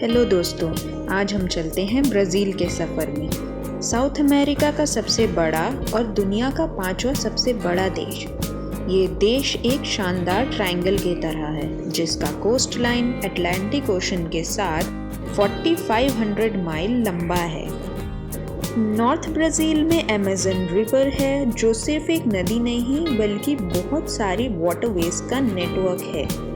Hello दोस्तों, आज हम चलते हैं ब्राज़ील के सफ़र में। साउथ अमेरिका का सबसे बड़ा और दुनिया का 5वां सबसे बड़ा देश। ये देश एक शानदार ट्रायंगल की तरह है जिसका कोस्ट लाइन अटलांटिक ओशन के साथ 4500 माइल लंबा है। नॉर्थ ब्राज़ील में अमेज़न रिवर है जो सिर्फ एक नदी नहीं बल्कि बहुत सारी वाटरवेज का नेटवर्क है।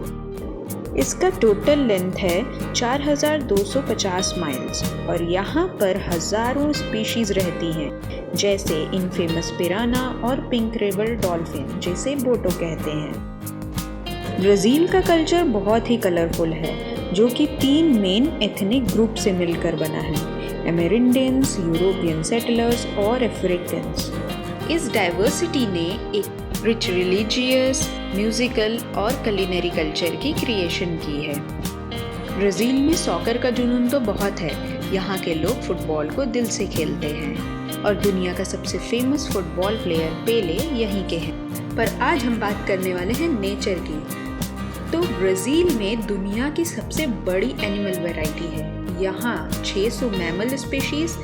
इसका टोटल लेंथ है 4250 माइल्स और यहाँ पर हज़ारों स्पीशीज़ रहती हैं, जैसे इनफेमस पिराना और पिंक रिवर डॉल्फिन जिसे बोटो कहते हैं। ब्राज़ील का कल्चर बहुत ही कलरफुल है जो कि 3 मेन एथनिक ग्रुप से मिलकर बना है: अमेरिंडियंस, यूरोपियन सेटलर्स और अफ्रीकन्स। इस डाइवर्सिटी ने एक रिच रिलीजियस, म्यूजिकल और कुलिनरी कल्चर की क्रिएशन की है। ब्राज़ील में सॉकर का जुनून तो बहुत है। यहाँ के लोग फुटबॉल को दिल से खेलते हैं और दुनिया का सबसे फेमस फुटबॉल प्लेयर पेले यहीं के हैं। पर आज हम बात करने वाले हैं नेचर की। तो ब्राज़ील में दुनिया की सबसे बड़ी एनिमल वैरायटी है। यहाँ 600 मैमल स्पीशीज़,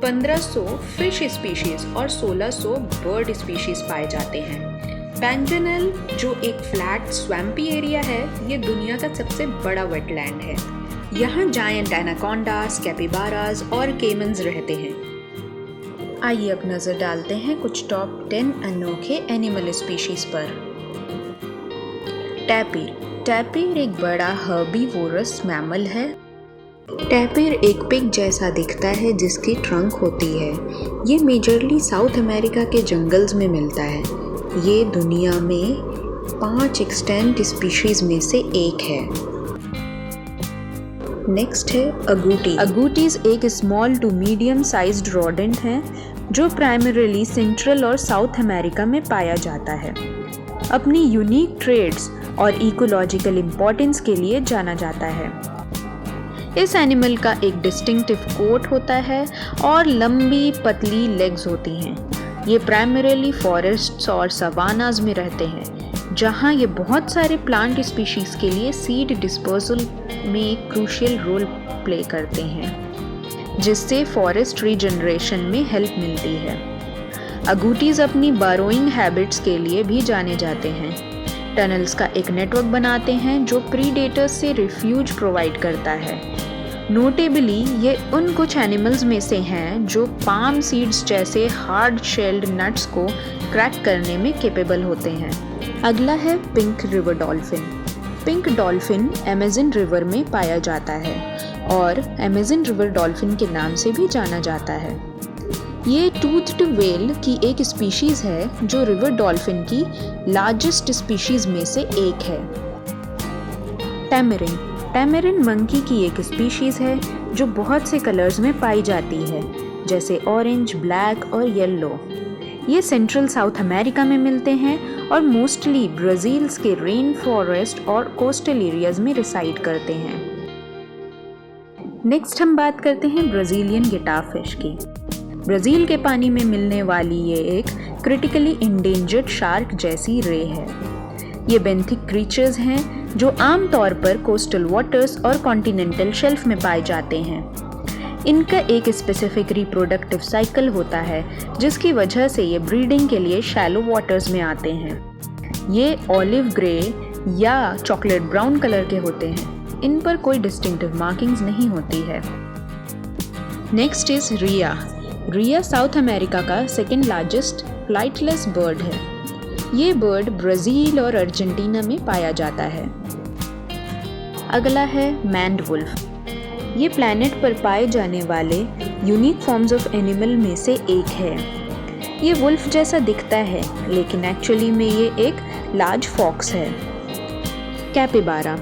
1500 फिश स्पीशीज़ और 1600 बर्ड स्पीशीज़ पाए जाते हैं। पैंटेनल, जो एक फ्लैट स्वैम्पी एरिया है, ये दुनिया का सबसे बड़ा वेटलैंड है। यहाँ जायंट एनाकोंडास, कैपिबारास और केमन्स रहते हैं। आइए अब नज़र डालते हैं कुछ टॉप 10 अनोखे एनिमल स्पीशीज़ पर। टैपिर एक बड़ा हर्बीवोरस मैमल है। टैपिर एक पिग जैसा दिखता है जिसकी ट्रंक होती है। ये मेजरली साउथ अमेरिका के जंगल्स में मिलता है। ये दुनिया में 5 एक्सटेंट स्पीशीज में से एक है। नेक्स्ट है अगूटी। अगूटीज एक small to medium sized rodent है जो प्राइमरीली सेंट्रल और साउथ अमेरिका में पाया जाता है। अपनी यूनिक ट्रेड्स और इकोलॉजिकल इम्पोर्टेंस के लिए जाना जाता है। इस एनिमल का एक डिस्टिंक्टिव कोट होता है और लंबी पतली लेग्स होती हैं। ये प्राइमरीली फॉरेस्ट्स और सवानाज में रहते हैं, जहाँ ये बहुत सारे प्लांट स्पीशीज़ के लिए सीड डिस्पर्सल में एक क्रूशियल रोल प्ले करते हैं, जिससे फॉरेस्ट रीजनरेशन में हेल्प मिलती है। अगूटीज़ अपनी बारोइंग हैबिट्स के लिए भी जाने जाते हैं। टनल्स का एक नेटवर्क बनाते हैं जो प्रीडेटर्स से रिफ्यूज प्रोवाइड करता है। नोटेबली ये उन कुछ एनिमल्स में से हैं जो पाम सीड्स जैसे हार्ड शेल्ड नट्स को क्रैक करने में कैपेबल होते हैं। अगला है pink river dolphin. Pink dolphin Amazon river में पाया जाता है और अमेज़न रिवर डॉल्फिन के नाम से भी जाना जाता है। ये टूथड व्हेल की एक स्पीशीज़ है जो रिवर डॉल्फिन की लार्जेस्ट स्पीशीज़ में से एक है। टैमरिन मंकी की एक स्पीशीज़ है जो बहुत से कलर्स में पाई जाती है, जैसे ऑरेंज, ब्लैक और येलो। ये सेंट्रल साउथ अमेरिका में मिलते हैं और मोस्टली ब्राज़ील्स के रेन फॉरेस्ट और कोस्टल एरियाज में रिसाइड करते हैं। नेक्स्ट हम बात करते हैं ब्राज़ीलियन गिटारफिश की। ब्राज़ील के पानी में मिलने वाली ये एक क्रिटिकली इंडेंजर्ड शार्क जैसी रे है। ये बेंथिक क्रीचर्स हैं जो आमतौर पर कोस्टल वाटर्स और कॉन्टिनेंटल शेल्फ में पाए जाते हैं। इनका एक स्पेसिफिक रिप्रोडक्टिव साइकिल होता है जिसकी वजह से ये ब्रीडिंग के लिए शैलो वाटर्स में आते हैं। ये ऑलिव ग्रे या चॉकलेट ब्राउन कलर के होते हैं। इन पर कोई डिस्टिंक्टिव मार्किंग्स नहीं होती है। Next is rhea South America का सेकेंड लार्जेस्ट फ्लाइटलेस बर्ड है। ये बर्ड ब्राज़ील और अर्जेंटीना में पाया जाता है। अगला है मैन्ड वुल्फ। ये प्लैनेट पर पाए जाने वाले यूनिक फॉर्म्स ऑफ एनिमल में से एक है। ये वुल्फ जैसा दिखता है लेकिन एक्चुअली में ये एक लार्ज फॉक्स है। कैपिबारा,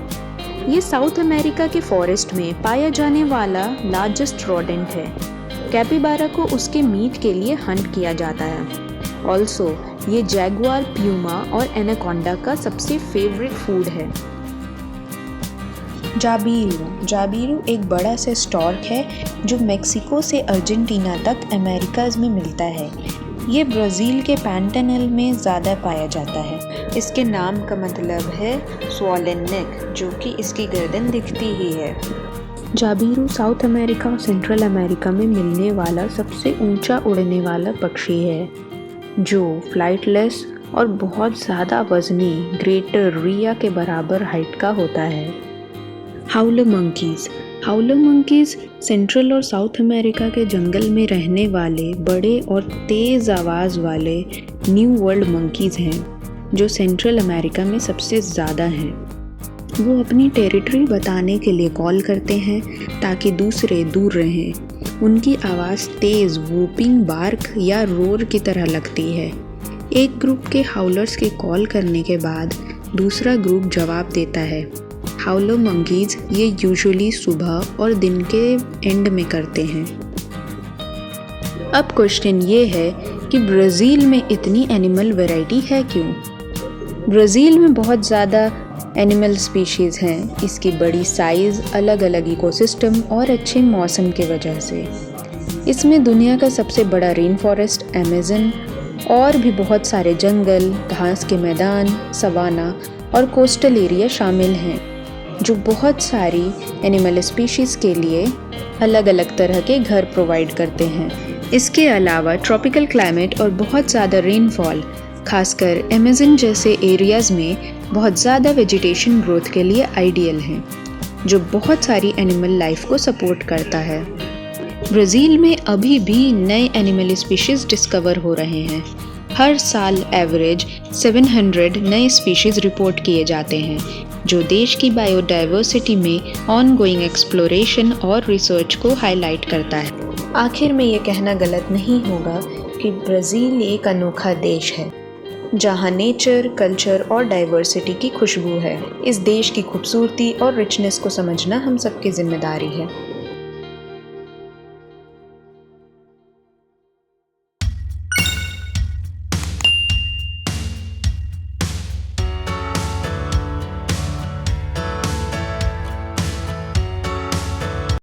ये साउथ अमेरिका के फॉरेस्ट में पाया जाने वाला लार्जेस्ट रोडेंट है। कैपिबारा को उसके मीट के लिए हंट किया जाता है। ऑल्सो ये जैगुआर, प्यूमा और एनाकोंडा का सबसे फेवरेट फूड है। जाबीरू एक बड़ा सा स्टॉर्क है जो मेक्सिको से अर्जेंटीना तक अमेरिकाज में मिलता है। ये ब्राज़ील के पैंटेनल में ज़्यादा पाया जाता है। इसके नाम का मतलब है स्वॉलन नेक, जो कि इसकी गर्दन दिखती ही है। जाबिरू साउथ अमेरिका और सेंट्रल अमेरिका में मिलने वाला सबसे ऊंचा उड़ने वाला पक्षी है, जो फ्लाइटलेस और बहुत ज़्यादा वजनी ग्रेटर रिया के बराबर हाइट का होता है। हाउलर मंकीज़ सेंट्रल और साउथ अमेरिका के जंगल में रहने वाले बड़े और तेज़ आवाज़ वाले न्यू वर्ल्ड मंकीज़ हैं, जो सेंट्रल अमेरिका में सबसे ज़्यादा हैं। वो अपनी टेरिटरी बताने के लिए कॉल करते हैं ताकि दूसरे दूर रहें। उनकी आवाज़ तेज़ वूपिंग बार्क या रोर की तरह लगती है। एक ग्रुप के हाउलर्स के कॉल करने के बाद दूसरा ग्रुप जवाब देता है। हाउलर मंकीज़ ये यूजुअली सुबह और दिन के एंड में करते हैं। अब क्वेश्चन ये है कि ब्राज़ील में इतनी एनिमल वैरायटी है क्यों? ब्राज़ील में बहुत ज़्यादा एनिमल स्पीशीज़ हैं। इसकी बड़ी साइज़, अलग अलग इकोसिस्टम और अच्छे मौसम के वजह से। इसमें दुनिया का सबसे बड़ा रेन फॉरेस्ट अमेज़न और भी बहुत सारे जंगल, घास के मैदान, सवाना और कोस्टल एरिया शामिल हैं, जो बहुत सारी एनिमल स्पीशीज़ के लिए अलग अलग तरह के घर प्रोवाइड करते हैं। इसके अलावा ट्रॉपिकल क्लाइमेट और बहुत ज़्यादा रेनफॉल, खासकर अमेज़न जैसे एरियाज़ में बहुत ज़्यादा वेजिटेशन ग्रोथ के लिए आइडियल हैं, जो बहुत सारी एनिमल लाइफ को सपोर्ट करता है। ब्राज़ील में अभी भी नए एनिमल स्पीशीज़ डिस्कवर हो रहे हैं। हर साल एवरेज 700 नए स्पीशीज़ रिपोर्ट किए जाते हैं, जो देश की बायोडाइवर्सिटी में ऑनगोइंग एक्सप्लोरेशन और रिसर्च को हाईलाइट करता है। आखिर में ये कहना गलत नहीं होगा कि ब्राज़ील एक अनोखा देश है, जहाँ नेचर, कल्चर और डाइवर्सिटी की खुशबू है। इस देश की खूबसूरती और रिचनेस को समझना हम सबकी जिम्मेदारी है।